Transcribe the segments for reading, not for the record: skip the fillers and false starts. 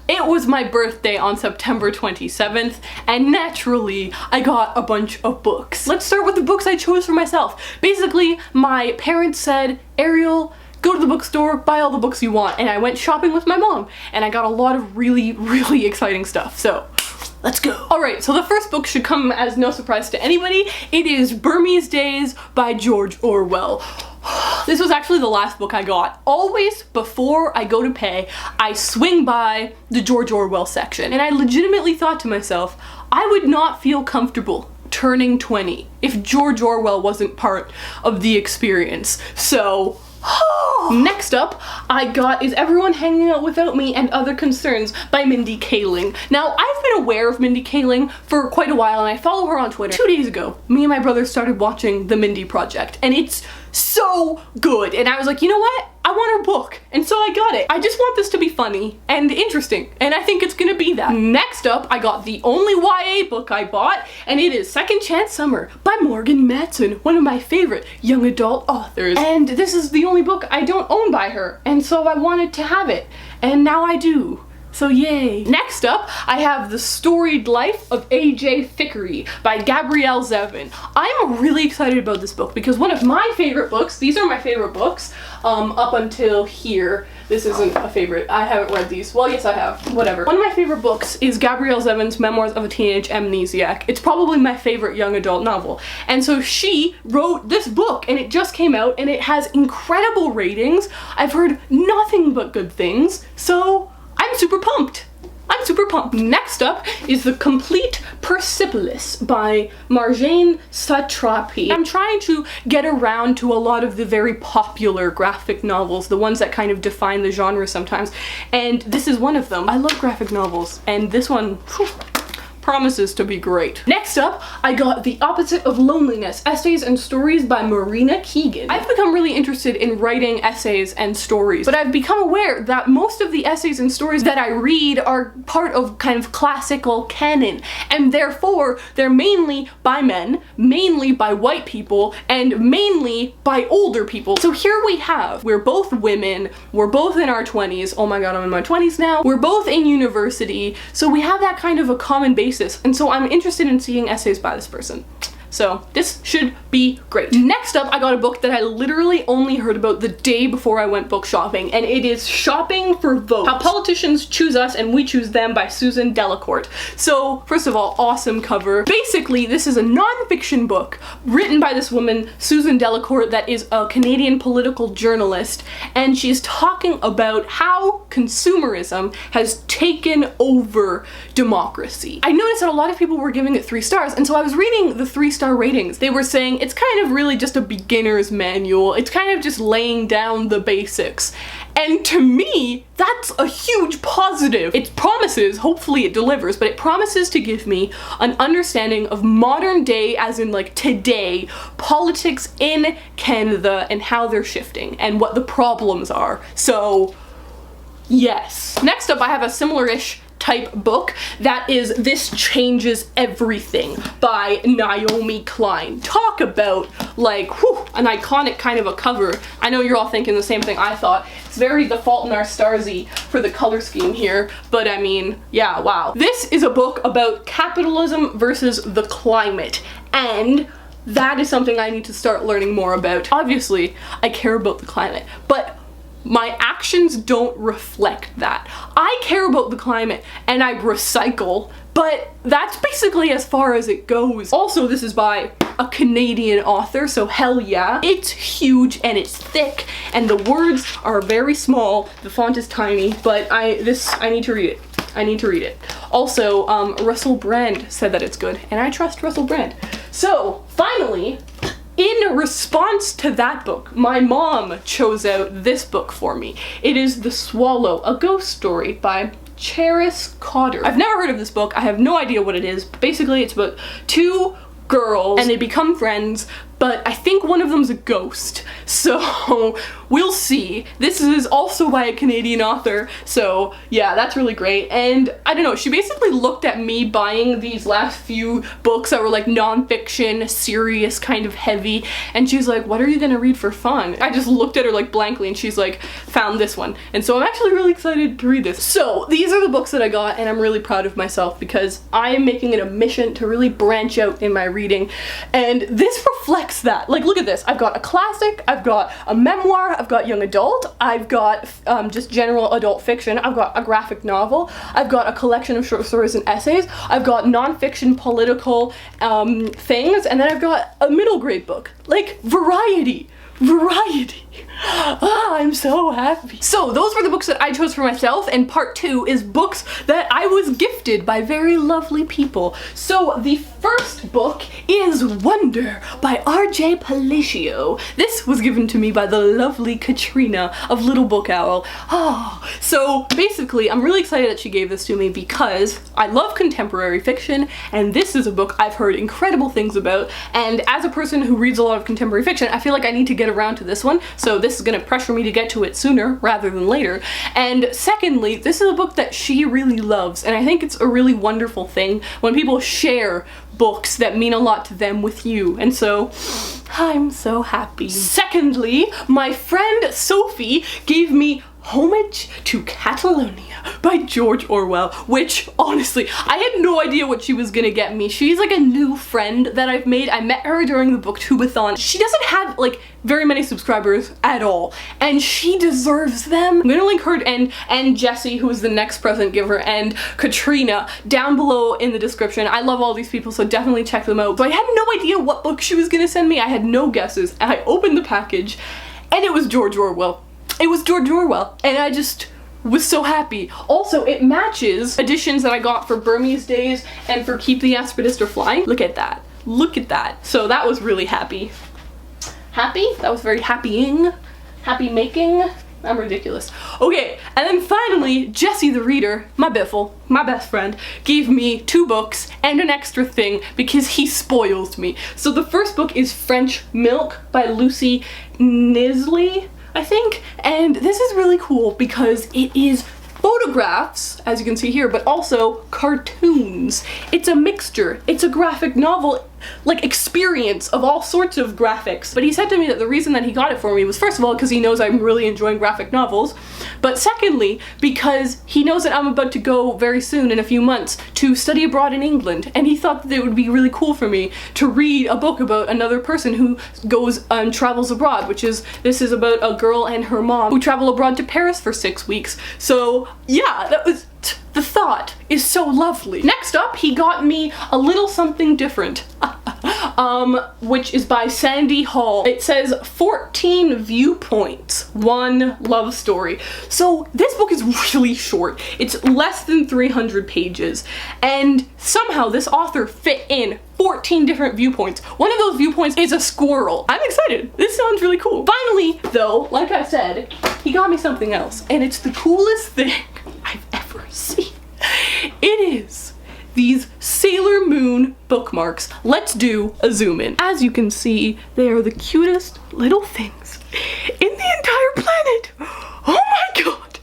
It was my birthday on September 27th, and naturally, I got a bunch of books. Let's start with the books I chose for myself. Basically, my parents said, Ariel, go to the bookstore, buy all the books you want, and I went shopping with my mom, and I got a lot of really, really exciting stuff, so let's go. Alright, so the first book should come as no surprise to anybody. It is Burmese Days by George Orwell. This was actually the last book I got. Always, before I go to pay, I swing by the George Orwell section, and I legitimately thought to myself, I would not feel comfortable turning 20 if George Orwell wasn't part of the experience. So, next up, I got Is Everyone Hanging Out Without Me and Other Concerns by Mindy Kaling. Now, I've been aware of Mindy Kaling for quite a while, and I follow her on Twitter. 2 days ago, me and my brother started watching The Mindy Project, and it's so good. And I was like, you know what? I want her book. And so I got it. I just want this to be funny and interesting, and I think it's gonna be that. Next up, I got the only YA book I bought, and it is Second Chance Summer by Morgan Matson, one of my favorite young adult authors. And this is the only book I don't own by her, and so I wanted to have it, and now I do. So yay. Next up, I have The Storied Life of A.J. Thickery by Gabrielle Zevin. I'm really excited about this book because one of my favorite books, these are my favorite books, up until here. This isn't a favorite. I haven't read these. Well, yes, I have. Whatever. One of my favorite books is Gabrielle Zevin's Memoirs of a Teenage Amnesiac. It's probably my favorite young adult novel. And so she wrote this book, and it just came out, and it has incredible ratings. I've heard nothing but good things, so I'm super pumped. I'm super pumped. Next up is The Complete Persepolis by Marjane Satrapi. I'm trying to get around to a lot of the very popular graphic novels, the ones that kind of define the genre sometimes, and this is one of them. I love graphic novels, and this one, whew, promises to be great. Next up, I got The Opposite of Loneliness, Essays and Stories by Marina Keegan. I've become really interested in writing essays and stories, but I've become aware that most of the essays and stories that I read are part of kind of classical canon, and therefore they're mainly by men, mainly by white people, and mainly by older people. So here we have, we're both women, we're both in our 20s, oh my god, I'm in my 20s now, we're both in university, so we have that kind of a common basis. And so I'm interested in seeing essays by this person. So this should be great. Next up, I got a book that I literally only heard about the day before I went book shopping, and it is Shopping for Votes: How Politicians Choose Us and We Choose Them by Susan Delacourt. So first of all, awesome cover. Basically, this is a non-fiction book written by this woman, Susan Delacourt, that is a Canadian political journalist, and she's talking about how consumerism has taken over democracy. I noticed that a lot of people were giving it 3 stars, and so I was reading the 3-star ratings. They were saying it's kind of really just a beginner's manual. It's kind of just laying down the basics. And to me, that's a huge positive. It promises, hopefully it delivers, but it promises to give me an understanding of modern day, as in like today, politics in Canada and how they're shifting and what the problems are. So, yes. Next up, I have a similar-ish type book that is This Changes Everything by Naomi Klein. Talk about like, whew, an iconic kind of a cover. I know you're all thinking the same thing I thought. It's very The Fault in Our Stars-y for the color scheme here, but I mean, yeah, wow. This is a book about capitalism versus the climate, and that is something I need to start learning more about. Obviously, I care about the climate, but my actions don't reflect that. I care about the climate and I recycle, but that's basically as far as it goes. Also, this is by a Canadian author, so hell yeah. It's huge and it's thick and the words are very small. The font is tiny, but I need to read it. I need to read it. Also, Russell Brand said that it's good, and I trust Russell Brand. So, finally, in response to that book, my mom chose out this book for me. It is The Swallow, a Ghost Story by Charis Cotter. I've never heard of this book. I have no idea what it is. Basically, it's about 2 girls and they become friends, but I think one of them's a ghost. So we'll see. This is also by a Canadian author, so yeah, that's really great. And I don't know, she basically looked at me buying these last few books that were like non-fiction, serious, kind of heavy, and she's like, what are you gonna read for fun? I just looked at her like blankly and she's like, found this one. And so I'm actually really excited to read this. So these are the books that I got, and I'm really proud of myself because I am making it a mission to really branch out in my reading, and this reflects that. Like, look at this. I've got a classic, I've got a memoir, I've got young adult, I've got just general adult fiction, I've got a graphic novel, I've got a collection of short stories and essays, I've got non-fiction political things, and then I've got a middle grade book. Like, variety. I'm so happy. So those were the books that I chose for myself, and part 2 is books that I was gifted by very lovely people. So the first book is Wonder by R.J. Palacio. This was given to me by the lovely Katrina of Little Book Owl. So basically I'm really excited that she gave this to me because I love contemporary fiction, and this is a book I've heard incredible things about, and as a person who reads a lot of contemporary fiction, I feel like I need to get around to this one, so this is gonna pressure me to get to it sooner rather than later. And secondly, this is a book that she really loves, and I think it's a really wonderful thing when people share books that mean a lot to them with you, and so I'm so happy. Secondly, my friend Sophie gave me Homage to Catalonia by George Orwell, which honestly, I had no idea what she was gonna get me. She's like a new friend that I've made. I met her during the booktubeathon. She doesn't have like very many subscribers at all, and she deserves them. I'm gonna link her and Jessie, who is the next present giver, and Katrina down below in the description. I love all these people, so definitely check them out. So I had no idea what book she was gonna send me. I had no guesses, and I opened the package and it was George Orwell. It was George Orwell, and I just was so happy. Also, it matches editions that I got for Burmese Days and for Keep the Aspidistra Flying. Look at that. Look at that. So that was really happy. Happy? That was very happying. Happy making. I'm ridiculous. Okay, and then finally, Jessie the reader, my biffle, my best friend, gave me 2 books and an extra thing because he spoils me. So the first book is French Milk by Lucy Nisley, I think, and this is really cool because it is photographs, as you can see here, but also cartoons. It's a mixture. It's a graphic novel, like, experience of all sorts of graphics. But he said to me that the reason that he got it for me was, first of all, because he knows I'm really enjoying graphic novels, but secondly, because he knows that I'm about to go very soon, in a few months, to study abroad in England, and he thought that it would be really cool for me to read a book about another person who goes and travels abroad, this is about a girl and her mom who travel abroad to Paris for 6 weeks. So yeah, that was, the thought is so lovely. Next up, he got me a little something different, which is by Sandy Hall. It says 14 Viewpoints, One Love Story. So this book is really short. It's less than 300 pages, and somehow this author fit in 14 different viewpoints. One of those viewpoints is a squirrel. I'm excited. This sounds really cool. Finally, though, like I said, he got me something else, and it's the coolest thing I've ever seen. It is these Sailor Moon bookmarks. Let's do a zoom in. As you can see, they are the cutest little things in the entire planet. Oh my god.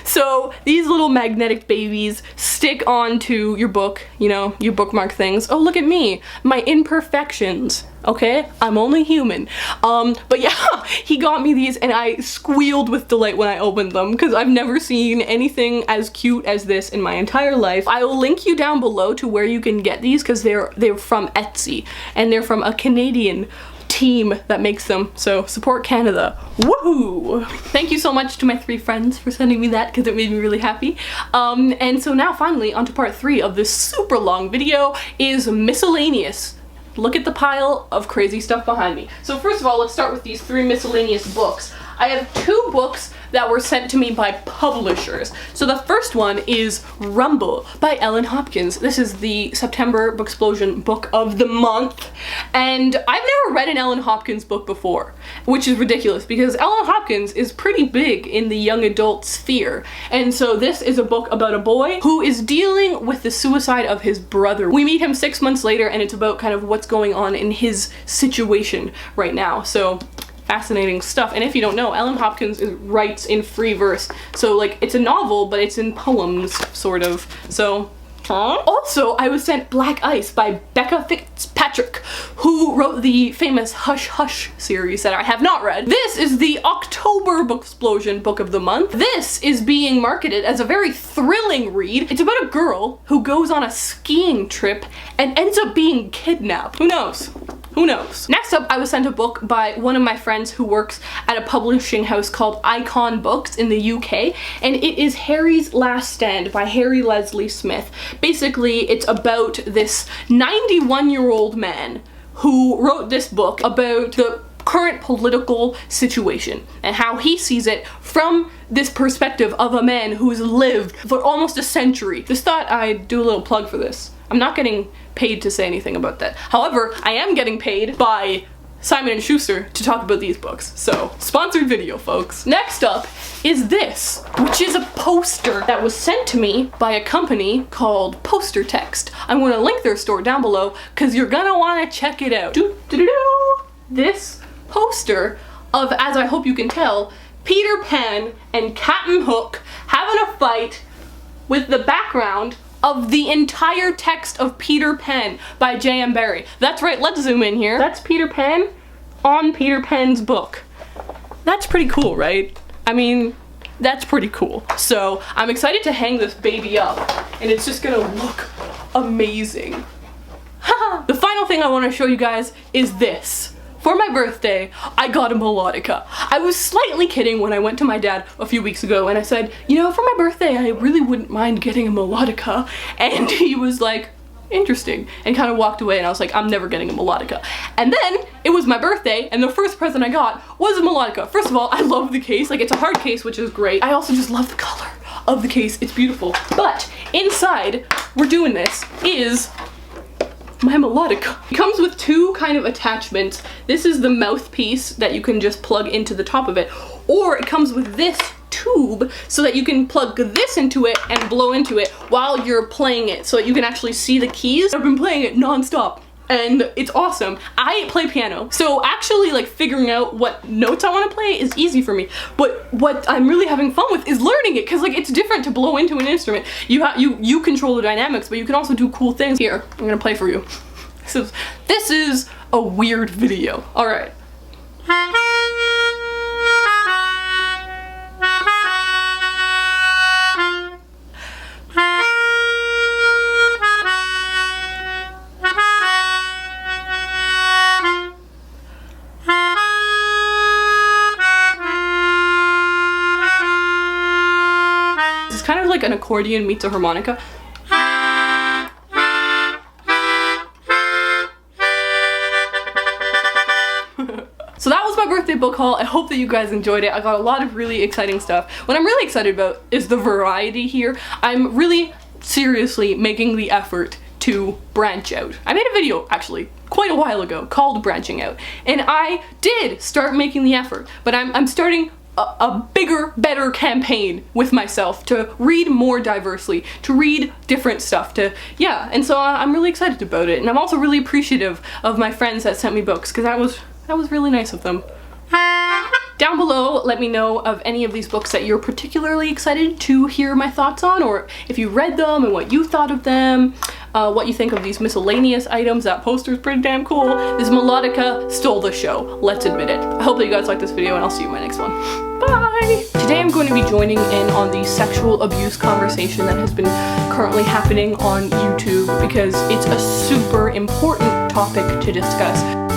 So these little magnetic babies stick onto your book, you know, your bookmark things. Oh, look at me, my imperfections. Okay, I'm only human. But yeah, he got me these and I squealed with delight when I opened them because I've never seen anything as cute as this in my entire life. I will link you down below to where you can get these because they're from Etsy and they're from a Canadian team that makes them, so support Canada. Woohoo! Thank you so much to my 3 friends for sending me that because it made me really happy. And so now finally onto part 3 of this super long video is miscellaneous. Look at the pile of crazy stuff behind me. So first of all, let's start with these 3 miscellaneous books. I have 2 books that were sent to me by publishers. So the first one is Rumble by Ellen Hopkins. This is the September Booksplosion book of the month. And I've never read an Ellen Hopkins book before, which is ridiculous because Ellen Hopkins is pretty big in the young adult sphere. And so this is a book about a boy who is dealing with the suicide of his brother. We meet him 6 months later and it's about kind of what's going on in his situation right now. So fascinating stuff. And if you don't know, Ellen Hopkins writes in free verse. So like it's a novel, but it's in poems, sort of. So also, I was sent Black Ice by Becca Fitzpatrick, who wrote the famous Hush Hush series that I have not read. This is the October Booksplosion book of the month. This is being marketed as a very thrilling read. It's about a girl who goes on a skiing trip and ends up being kidnapped. Who knows? Who knows? Next up, I was sent a book by one of my friends who works at a publishing house called Icon Books in the UK, and it is Harry's Last Stand by Harry Leslie Smith. Basically, it's about this 91-year-old man who wrote this book about the current political situation and how he sees it from this perspective of a man who's lived for almost a century. Just thought I'd do a little plug for this. I'm not getting paid to say anything about that. However, I am getting paid by Simon & Schuster to talk about these books. So, sponsored video, folks. Next up is this, which is a poster that was sent to me by a company called Poster Text. I'm going to link their store down below because you're gonna want to check it out. This poster of, as I hope you can tell, Peter Pan and Captain Hook having a fight with the background of the entire text of Peter Pan by J.M. Barrie. That's right, let's zoom in here. That's Peter Pan on Peter Pan's book. That's pretty cool, right? I mean, that's pretty cool. So I'm excited to hang this baby up and it's just gonna look amazing. The final thing I want to show you guys is this. For my birthday, I got a melodica. I was slightly kidding when I went to my dad a few weeks ago and I said, you know, for my birthday, I really wouldn't mind getting a melodica. And he was like, interesting, and kind of walked away, and I was like, I'm never getting a melodica. And then it was my birthday and the first present I got was a melodica. First of all, I love the case. Like, it's a hard case, which is great. I also just love the color of the case. It's beautiful. But inside, we're doing this, is my melodica. It comes with 2 kind of attachments. This is the mouthpiece that you can just plug into the top of it, or it comes with this tube so that you can plug this into it and blow into it while you're playing it so that you can actually see the keys. I've been playing it non-stop and it's awesome. I play piano, so actually like figuring out what notes I want to play is easy for me, but what I'm really having fun with is learning it, because like it's different to blow into an instrument. You control the dynamics, but you can also do cool things. Here, I'm gonna play for you. This is a weird video. All right. It's kind of like an accordion meets a harmonica. So that was my birthday book haul. I hope that you guys enjoyed it. I got a lot of really exciting stuff. What I'm really excited about is the variety here. I'm really seriously making the effort to branch out. I made a video actually quite a while ago called Branching Out, and I did start making the effort, but I'm starting a bigger, better campaign with myself to read more diversely, to read different stuff, yeah, and so I'm really excited about it, and I'm also really appreciative of my friends that sent me books, because that was really nice of them. Down below, let me know of any of these books that you're particularly excited to hear my thoughts on, or if you read them and what you thought of them, what you think of these miscellaneous items. That poster's pretty damn cool. This melodica stole the show, let's admit it. I hope that you guys like this video, and I'll see you in my next one. Bye! Today I'm going to be joining in on the sexual abuse conversation that has been currently happening on YouTube, because it's a super important topic to discuss.